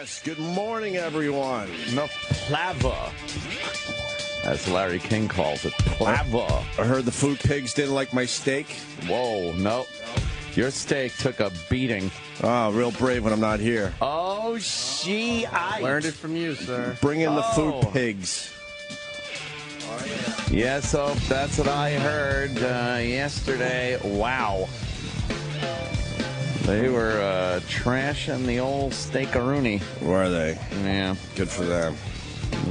Yes, good morning, everyone. No, plava. As Larry King calls it, plava. I heard the food pigs didn't like my steak. Whoa, no. Your steak took a beating. Oh, real brave when I'm not here. Oh, I learned it from you, sir. Bring in the food pigs. Yeah, so that's what I heard yesterday. Wow. They were trashing the old steakaroonie. Were they? Yeah. Good for them.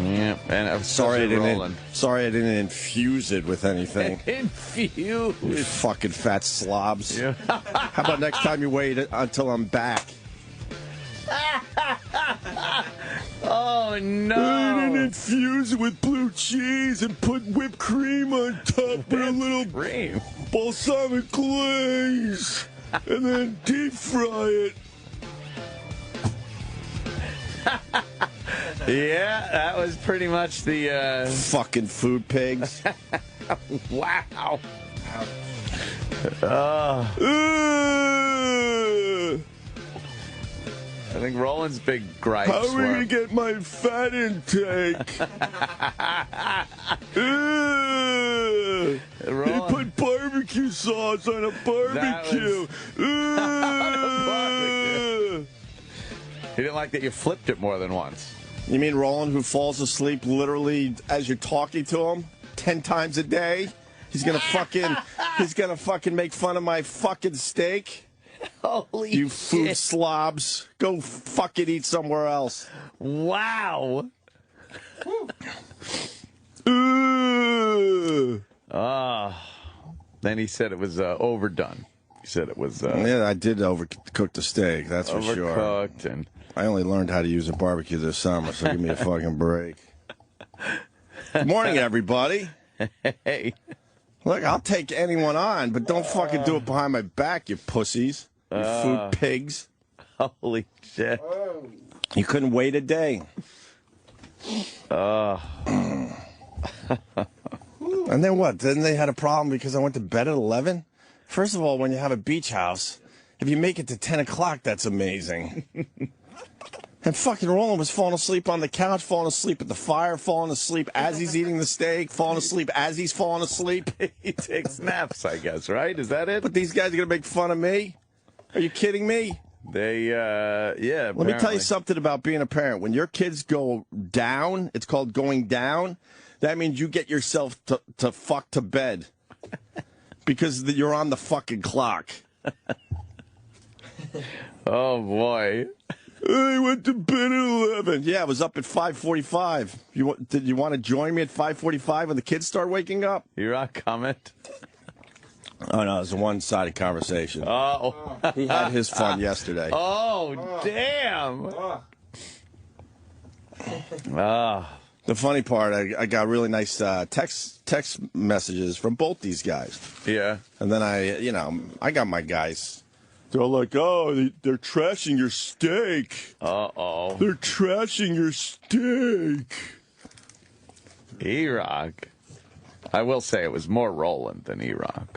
Yeah. And I'm sorry I didn't infuse it with anything. Infuse. You fucking fat slobs. Yeah. How about next time you wait until I'm back? Oh, no. I didn't infuse it with blue cheese and put whipped cream on top with a little balsamic glaze. And then deep fry it. Yeah, that was pretty much the... Fucking food pigs. Wow. I think Roland's big gripes How are we going to get my fat intake? He put barbecue sauce on a barbecue. He didn't like that you flipped it more than once. You mean Roland, who falls asleep literally as you're talking to him 10 times a day? He's gonna fucking make fun of my fucking steak? Holy you shit. Food slobs. Go fucking eat somewhere else. Wow. Then he said it was overdone. He said it was... yeah, I did overcook the steak, that's for sure. Overcooked. And I only learned how to use a barbecue this summer, so give me a fucking break. Good morning, everybody. Hey. Look, I'll take anyone on, but don't fucking do it behind my back, you pussies. You food pigs. Holy shit. You couldn't wait a day. And then what? Then they had a problem because I went to bed at 11? First of all, when you have a beach house, if you make it to 10 o'clock, that's amazing. And fucking Roland was falling asleep on the couch, falling asleep at the fire, falling asleep as he's eating the steak, falling asleep as he's falling asleep. He takes naps, I guess, right? Is that it? But these guys are going to make fun of me? Are you kidding me? They, yeah. Let me tell you something about being a parent. When your kids go down, it's called going down. That means you get yourself to fuck to bed. Because you're on the fucking clock. Oh, boy. I went to bed at 11. Yeah, I was up at 5:45. Did you want to join me at 5:45 when the kids start waking up? Erock comment. Oh, no, it was a one-sided conversation. Oh. He had his fun yesterday. Oh, damn. The funny part, I got really nice text messages from both these guys. Yeah. And then I got my guys. They're like, oh, they're trashing your steak. Uh-oh. They're trashing your steak. Erock. I will say it was more Roland than Erock.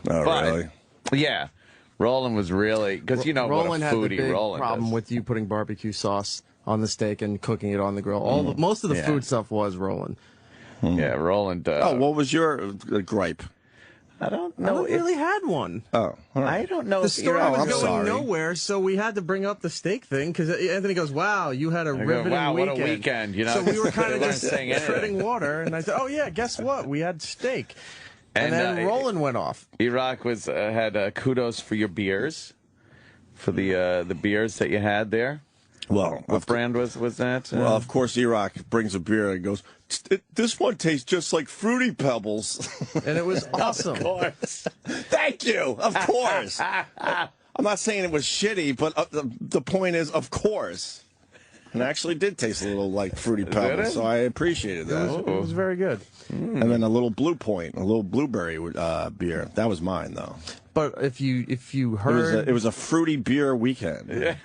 Oh, really? Yeah. Roland was really, because you know Roland what a foodie had the big Roland problem is. with you putting barbecue sauce on the steak and cooking it on the grill. Most of the food stuff was Roland. Yeah, Roland. What was your gripe? I don't know. I really had one. Oh, all right. I don't know. The story was going sorry. nowhere, so we had to bring up the steak thing because Anthony goes, "Wow, you had a riveting wow, weekend." what a weekend! You know, so we were kind of just saying treading water, and I said, "Oh yeah, guess what? We had steak." And then Roland went off. Erock was had kudos for your beers, for the beers that you had there. Well, what brand was that? Well, of course, Erock brings a beer and goes, this one tastes just like Fruity Pebbles. And it was awesome. Of course. Thank you. Of course. I'm not saying it was shitty, but the point is, of course. And it actually did taste a little like Fruity Pebbles, so I appreciated that. It was very good. And then a little Blue Point, a little blueberry beer. That was mine, though. But if you heard... It was a fruity beer weekend. Yeah.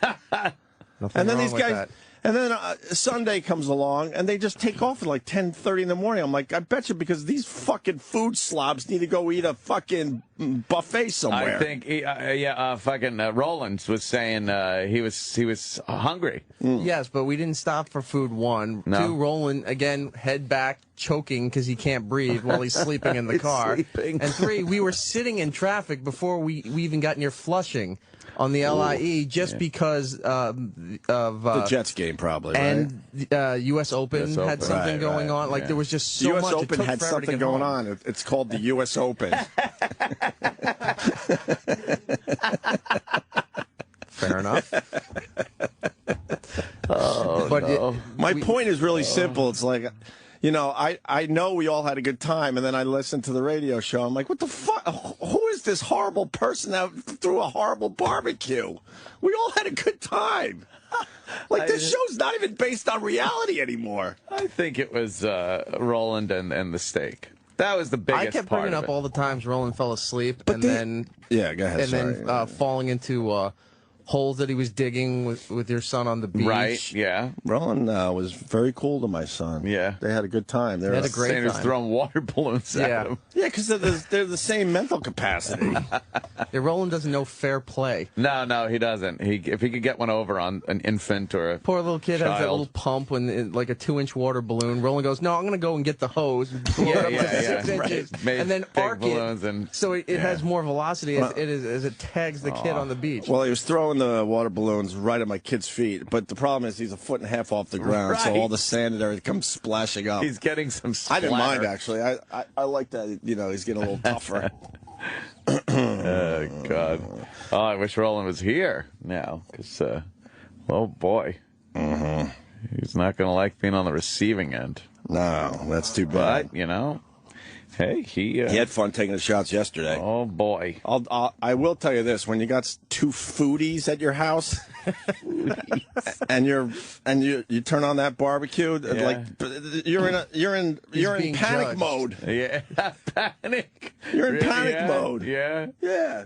Nothing And then wrong these with guys, that. and then Sunday comes along, and they just take off at like 10:30 in the morning. I'm like, I bet you because these fucking food slobs need to go eat a fucking buffet somewhere. I think, fucking Roland was saying he was hungry. Yes, but we didn't stop for food, one. No. 2, Roland, again, head back, choking because he can't breathe while he's sleeping in the He's car. sleeping. And 3, we were sitting in traffic before we even got near Flushing on the LIE just because of the Jets game, probably, right? and U.S. Open US had Open. something Right, going right, on. Like, yeah. there was just The so U.S. much. It Open took had forever to something get going home. on. It's called the U.S. Open. Fair enough. Oh, But no. My point is really simple. It's like, you know, I know we all had a good time, and then I listened to the radio show. I'm like, what the fuck? Who is this horrible person that threw a horrible barbecue? We all had a good time. Like, this show's not even based on reality anymore. I think it was Roland and the steak. That was the biggest I kept part bringing of up it. all the times Roland fell asleep and they- then Yeah, go ahead. then falling into holes that he was digging with your son on the beach. Right, yeah. Roland was very cool to my son. Yeah. They had a good time. They had a great Saying he was time. throwing water balloons Yeah. at him. Yeah, because they're the same mental capacity. Yeah, Roland doesn't know fair play. No, he doesn't. If he could get one over on an infant or a Poor little kid has that child. little pump like a 2-inch water balloon. Roland goes, "No, I'm going to go and get the hose, and blow it up to 6 inches, Made and then big arc balloons it and- so it has more velocity Well- as it tags the kid on the beach." Well, he was throwing the water balloons right at my kid's feet, but the problem is he's a foot and a half off the ground, so Right. all the sand and everything comes splashing up. He's getting some splatter. I didn't mind, actually. I like that, you know, he's getting a little tougher. Oh, God. Oh, I wish Roland was here now, because, oh, boy. Mm-hmm. He's not going to like being on the receiving end. No, that's too bad. But, you know, hey, He had fun taking the shots yesterday. oh, boy. I will tell you this: when you got two foodies at your house, and you turn on that barbecue, like you're in being panic judged. mode. Yeah, panic. You're in Really? panic Yeah, mode. Yeah. Yeah.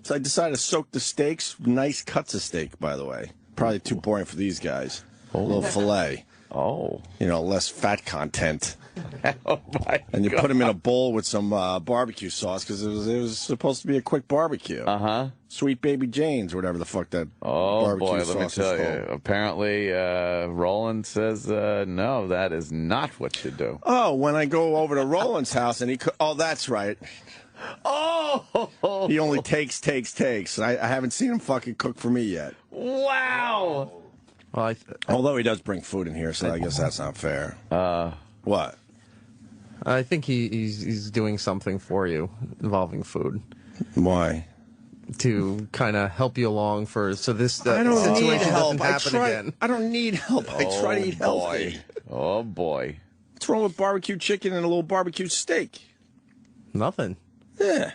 So I decided to soak the steaks. Nice cuts of steak, by the way. Probably too boring for these guys. A little filet. Oh. You know, less fat content. Oh, my And you God. put them in a bowl with some barbecue sauce because it was supposed to be a quick barbecue. Uh-huh. Sweet Baby Jane's or whatever the fuck that Oh, barbecue boy, sauce let me is tell called. you. Apparently, Roland says, no, that is not what you do. Oh, when I go over to Roland's house and oh, that's right. Oh! He only takes. I haven't seen him fucking cook for me yet. Wow! Well, Although he does bring food in here, so I guess that's not fair. What? I think he's doing something for you involving food Why? to kind of help you along so this I don't need situation help. doesn't happen again. I don't need help. I try to eat healthy. Oh, boy. What's wrong with barbecue chicken and a little barbecue steak? Nothing. Yeah.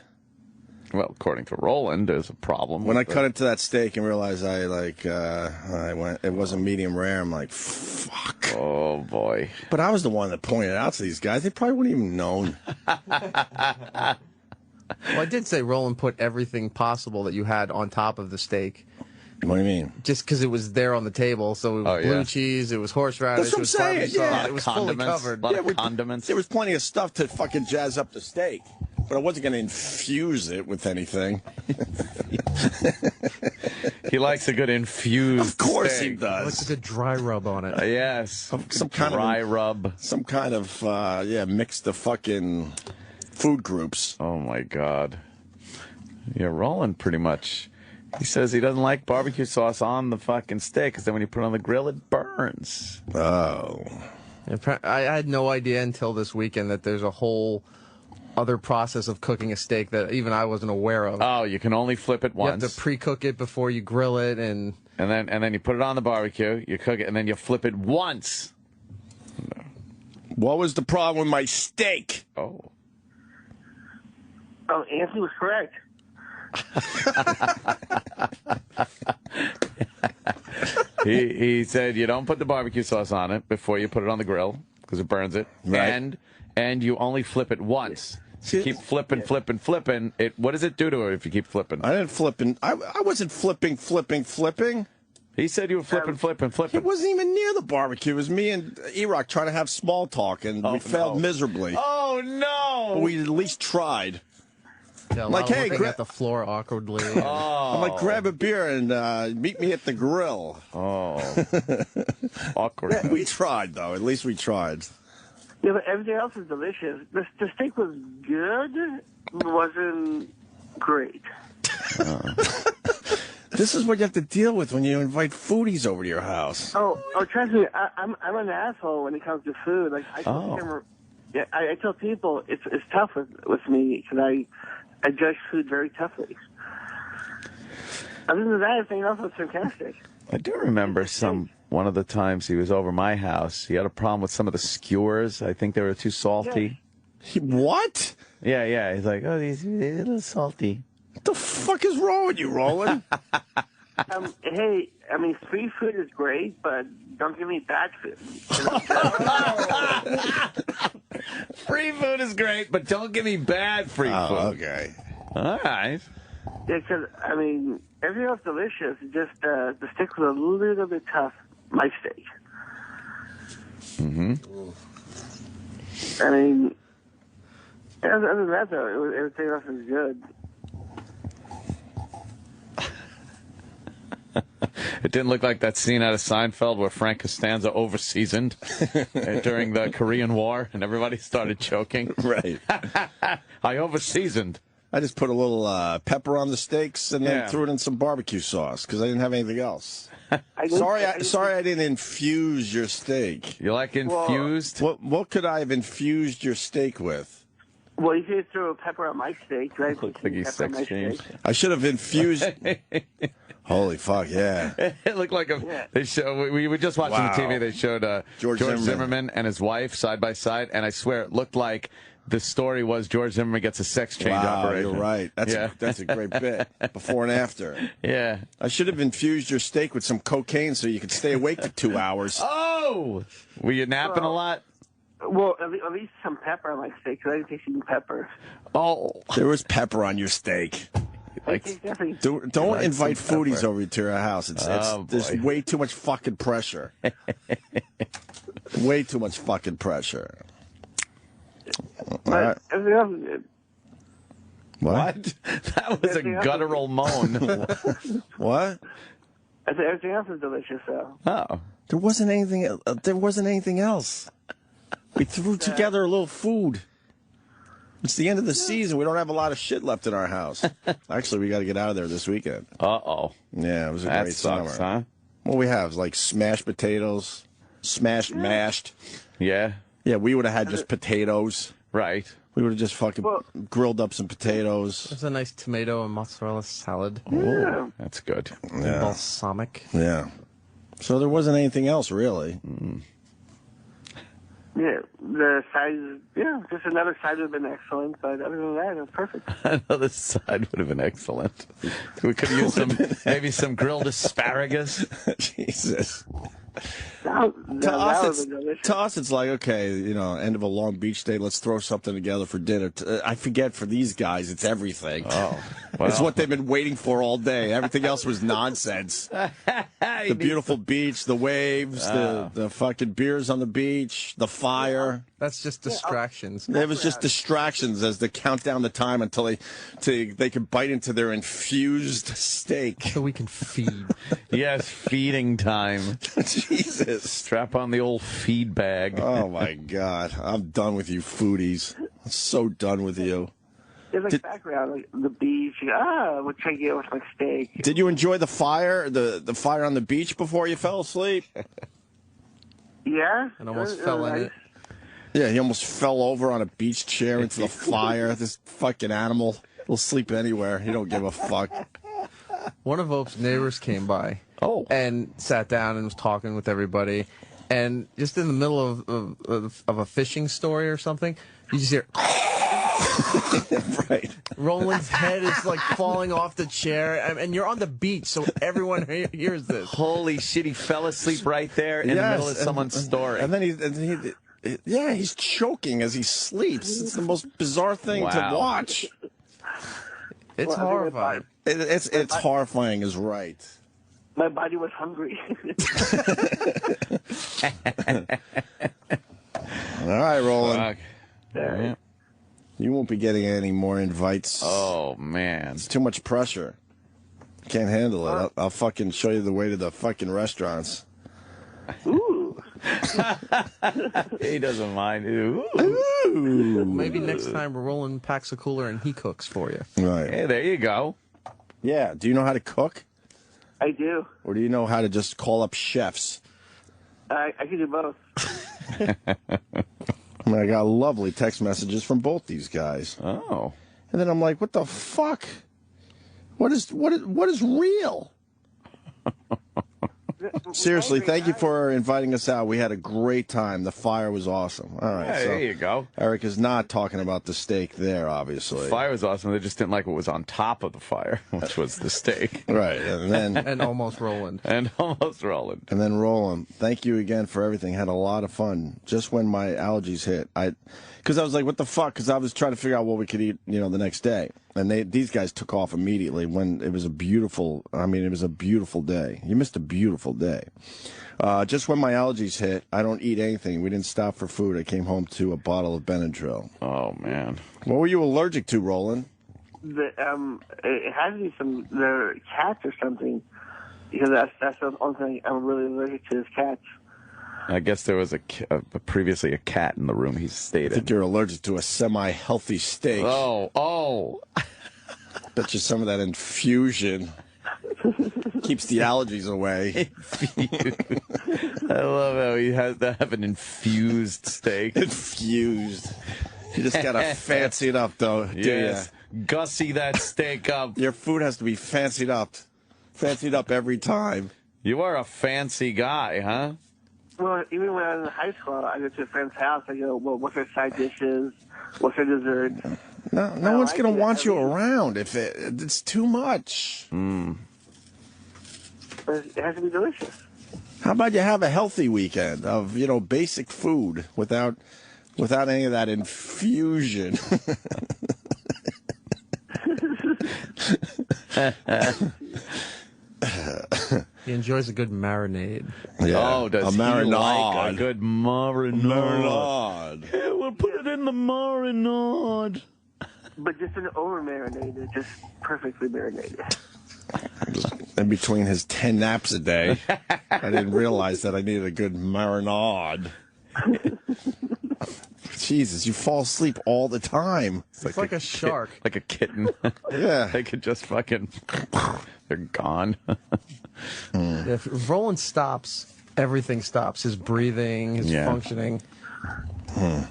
Well, according to Roland, there's a problem. When I with cut into that steak and realized it wasn't medium rare, I'm like, fuck. it. Oh, boy. But I was the one that pointed it out to these guys. They probably wouldn't even known. Well, I did say Roland put everything possible that you had on top of the steak, What do you mean? just because it was there on the table. So it was Oh, yeah. blue cheese, it was horseradish, That's what it was I'm saying, barbecue yeah. sauce, it was fully Condiments. covered. A lot of condiments. There was plenty of stuff to fucking jazz up the steak. But I wasn't going to infuse it with anything. He likes a good infused Of course he steak. Like a does. good dry rub on it. Yes. Some kind of dry rub. Some kind of, mix the fucking food groups. Oh, my God. Yeah, Roland pretty much. He says he doesn't like barbecue sauce on the fucking steak because then when you put it on the grill, it burns. Oh. I had no idea until this weekend that there's a whole other process of cooking a steak that even I wasn't aware of. Oh, you can only flip it You have once. to pre-cook it before you grill it, and And then you put it on the barbecue, you cook it, and then you flip it once. What was the problem with my steak? Oh. Oh, Anthony was correct. He said you don't put the barbecue sauce on it before you put it on the grill because it burns it, Right. and you only flip it once. You keep flipping. What does it do to it if you keep flipping? I didn't flip. I wasn't flipping. He said you were flipping. It wasn't even near the barbecue. It was me and Erock trying to have small talk, and we failed miserably. Oh, no. But we at least tried. Yeah, I'm like, hey, at the floor awkwardly. I'm like, grab a beer and meet me at the grill. Oh. Awkward. We tried, though. At least we tried. Yeah, but everything else is delicious. The steak was good, wasn't great. This is what you have to deal with when you invite foodies over to your house. Oh, trust me, I'm an asshole when it comes to food. Like I tell people it's tough with me because I judge food very toughly. Other than that, everything else was fantastic. I do remember one of the times he was over my house. He had a problem with some of the skewers. I think they were too salty. What? Yeah. He's like, oh, these are a little salty. What the fuck is wrong with you, Roland? Hey, I mean, free food is great, but don't give me bad food. Free food is great, but don't give me bad free food. Okay. All right. Yeah, because, I mean, everything else delicious. Just the steak was a little bit tough. My steak. Mm-hmm. I mean, other than that, though, everything else is good. It didn't look like that scene out of Seinfeld where Frank Costanza overseasoned during the Korean War and everybody started choking. Right. I overseasoned. I just put a little pepper on the steaks and then threw it in some barbecue sauce because I didn't have anything else. Sorry, I didn't infuse your steak. You like infused? What could I have infused your steak with? Well, you could throw pepper on my steak, right? Looks like he's sex changed. I should have infused. Holy fuck, yeah. It looked like they show. We were just watching the TV. They showed George Zimmerman and his wife side by side, and I swear it looked like the story was George Zimmerman gets a sex change operation. You're right. That's a great bit. Before and after. Yeah. I should have infused your steak with some cocaine so you could stay awake for 2 hours. Oh! Were you napping a lot? Well, at least some pepper on my steak, because I didn't taste any pepper. Oh. There was pepper on your steak. Don't invite foodies over to your house. There's way too much fucking pressure. Way too much fucking pressure. But everything else is good. What? That was a guttural moan. What? I said everything else is delicious, though. Oh. There wasn't anything else. We threw together a little food. It's the end of the season. We don't have a lot of shit left in our house. Actually, we got to get out of there this weekend. Uh-oh. Yeah, it was a great sucks, summer. Huh? What we have is like smashed potatoes, mashed. Yeah. Yeah, we would have had just potatoes. Right. We would have just fucking grilled up some potatoes. There's a nice tomato and mozzarella salad. Oh, that's good. Yeah. Balsamic. Yeah. So there wasn't anything else, really. Mm. Yeah, the size, just another side would have been excellent, but other than that, it was perfect. Another side would have been excellent. We could use maybe some grilled asparagus. Jesus. To us, it's like, okay, end of a Long Beach day, let's throw something together for dinner. I forget, for these guys, it's everything. Oh, well. It's what they've been waiting for all day. Everything else was nonsense. The beautiful beach, the waves, the fucking beers on the beach, the fire. That's just distractions. It was just distractions as they count down the time until they can bite into their infused steak. So we can feed. Yes, feeding time. Jesus. Strap on the old feed bag. Oh, my God. I'm done with you foodies. I'm so done with you. There's like background, like the beach. We'll check it out with my steak. Did you enjoy the fire, the fire on the beach before you fell asleep? Yeah. And almost fell in it. Yeah, he almost fell over on a beach chair into the fire. This fucking animal will sleep anywhere. He don't give a fuck. One of Ope's neighbors came by and sat down and was talking with everybody. And just in the middle of a fishing story or something, you just hear... Right. Roland's head is like falling off the chair, and you're on the beach, so everyone hears this. Holy shit, he fell asleep right there in the middle of someone's story. And then he's choking as he sleeps. It's the most bizarre thing to watch. It's horrifying. It's horrifying is right. my body was hungry. All right, Roland. Yeah. You won't be getting any more invites. Oh, man. It's too much pressure. Can't handle it. I'll fucking show you the way to the fucking restaurants. Ooh. He doesn't mind. Ooh. Maybe next time Roland packs a cooler and he cooks for you. Right. Hey, there you go. Yeah. Do you know how to cook? I do. Or do you know how to just call up chefs? I can do both. I mean, I got lovely text messages from both these guys. Oh. And then I'm like, what the fuck? What is real? Seriously, thank you for inviting us out. We had a great time. The fire was awesome. All right, Hey, so there you go. Eric is not talking about the steak there, obviously. The fire was awesome. They just didn't like what was on top of the fire, which was the steak. Right, and then And almost Roland. And almost Roland. And then Roland, thank you again for everything. Had a lot of fun. Just when my allergies hit, because I was like, what the fuck? Because I was trying to figure out what we could eat, the next day. And these guys took off immediately when it was a beautiful, it was a beautiful day. You missed a beautiful day. Just when my allergies hit, I don't eat anything. We didn't stop for food. I came home to a bottle of Benadryl. Oh, man. What were you allergic to, Roland? It had to be their cats or something, because that's the only thing I'm really allergic to is cats. I guess there was previously a cat in the room he stayed in. I think you're allergic to a semi-healthy steak. Oh. Bet you some of that infusion keeps the allergies away. I love how he has to have an infused steak. Infused. You just gotta fancy it up, though. Yes. Gussy that steak up. Your food has to be fancied up. Fancied up every time. You are a fancy guy, huh? Well, even when I was in high school, I go to a friend's house. I go, well, what's their side dishes? What's their dessert? No one's going to want you around if it's too much. But it has to be delicious. How about you have a healthy weekend of, basic food without any of that infusion? He enjoys a good marinade. Yeah. Oh, does a he marinade. like a good marinade? Marinade. Yeah, we'll put it in the marinade. But just an over-marinated, just perfectly marinated. In between his 10 naps a day, I didn't realize that I needed a good marinade. Jesus, you fall asleep all the time. It's like a shark. Like a kitten. Yeah. They could just fucking... They're gone. If Roland stops, everything stops. His breathing, his functioning. And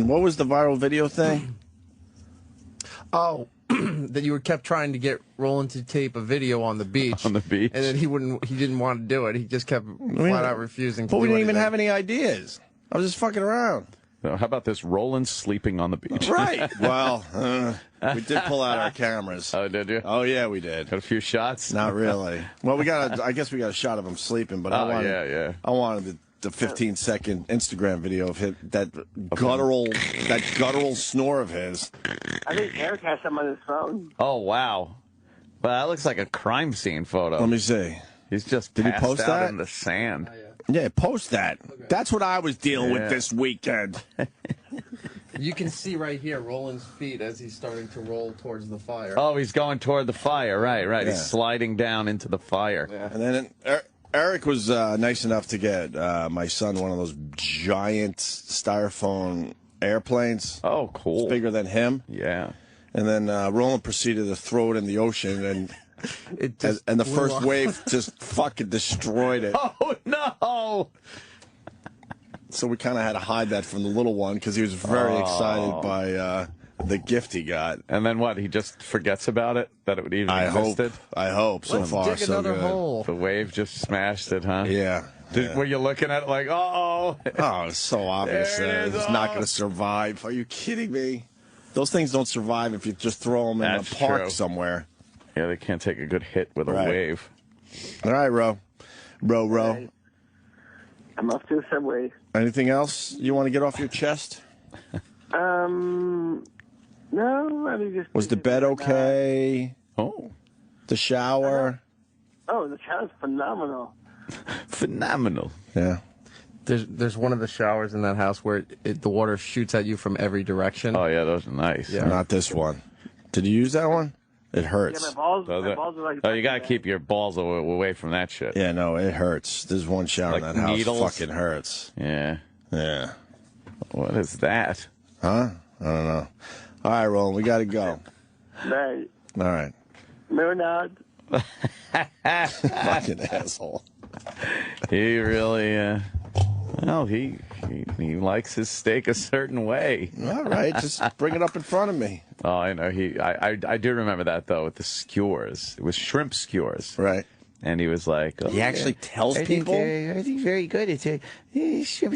what was the viral video thing? Oh, that you kept trying to get Roland to tape a video on the beach. On the beach. And then he didn't want to do it. He just kept flat out refusing to do But we didn't even anything. have any ideas. I was just fucking around. How about this? Roland sleeping on the beach. Right. Well, we did pull out our cameras. Oh, did you? Oh, yeah, we did. Got a few shots? Not really. Well, I guess we got a shot of him sleeping, but I wanted the 15-second Instagram video of him, that guttural snore of his. I think Eric has some on his phone. Oh, wow. Well, that looks like a crime scene photo. Let me see. He's just Did he passed post out that? in the sand. Yeah, post that. That's what I was dealing with this weekend. You can see right here Roland's feet as he's starting to roll towards the fire. Oh, he's going toward the fire. Right. Yeah. He's sliding down into the fire. Yeah. And then Eric was nice enough to get my son one of those giant styrofoam airplanes. Oh, cool. It's bigger than him. Yeah. And then Roland proceeded to throw it in the ocean, and the first off. wave just fucking destroyed it. Oh, no. So we kind of had to hide that from the little one because he was very excited by the gift he got. And then what? He just forgets about it? That it would even existed? I hope. So Let's far, dig so another good. hole. The wave just smashed it, huh? Yeah. Were you looking at it like, uh-oh? Oh, it's so obvious There it that is. it's not Oh. going to survive. Are you kidding me? Those things don't survive if you just throw them in a That's park true. somewhere. Yeah, they can't take a good hit with a Right. wave. All right, Ro. I'm off to the subway. Anything else you want to get off your chest? No, I mean just. Was the bed okay? Oh. The shower? Oh, the shower's phenomenal. Phenomenal. Yeah. There's one of the showers in that house where the water shoots at you from every direction. Oh, yeah, those are nice. Yeah. Not this one. Did you use that one? It hurts. Yeah, my balls are like... Oh, you got to keep your balls away from that shit. Yeah, no, it hurts. There's one shower in that house. Needles? Fucking hurts. Yeah. Yeah. What is that? Huh? I don't know. All right, Roland, we got to go. Right. All right. Marinade. Fucking asshole. He really, well, he likes his steak a certain way. All right, just bring it up in front of me. Oh, I know. I do remember that, though, with the skewers. It was shrimp skewers. Right. And he was like... Oh, he actually tells people? I think very good. It's shrimp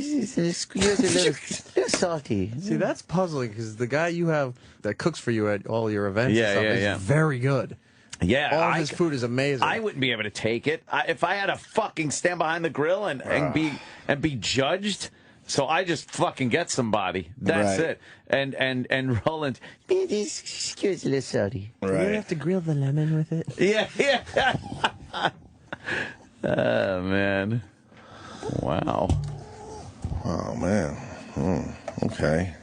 skewers are a little salty. See, that's puzzling because the guy you have that cooks for you at all your events is very good. Yeah, all of his food is amazing. I wouldn't be able to take it if I had to fucking stand behind the grill and be judged. So I just fucking get somebody. That's it. And Roland, these skewers are a little salty. Right. Do you have to grill the lemon with it? Yeah. Oh man. Wow. Oh man. Okay.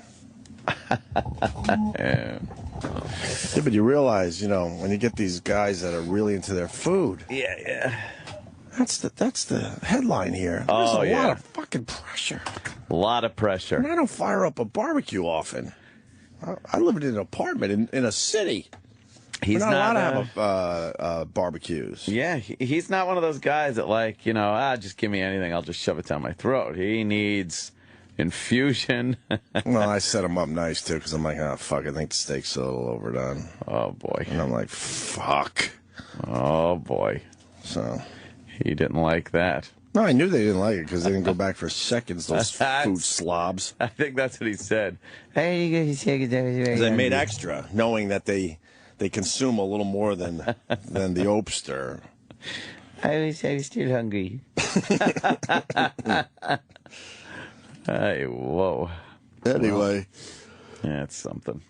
Yeah. Yeah, but you realize, when you get these guys that are really into their food. Yeah. That's the headline here. There's a lot of fucking pressure. A lot of pressure. And I don't fire up a barbecue often. I live in an apartment in a city. He's We're not allowed to have barbecues. Yeah, he's not one of those guys that just give me anything, I'll just shove it down my throat. He needs infusion. Well, I set him up nice, too, because I'm like, fuck, I think the steak's a little overdone. Oh, boy. And I'm like, fuck. Oh, boy. So... He didn't like that. No, I knew they didn't like it because they didn't go back for seconds, those food slobs. I think that's what he said. They made extra, knowing that they consume a little more than the Opster. I was still hungry. Hey, whoa. Anyway. That's something.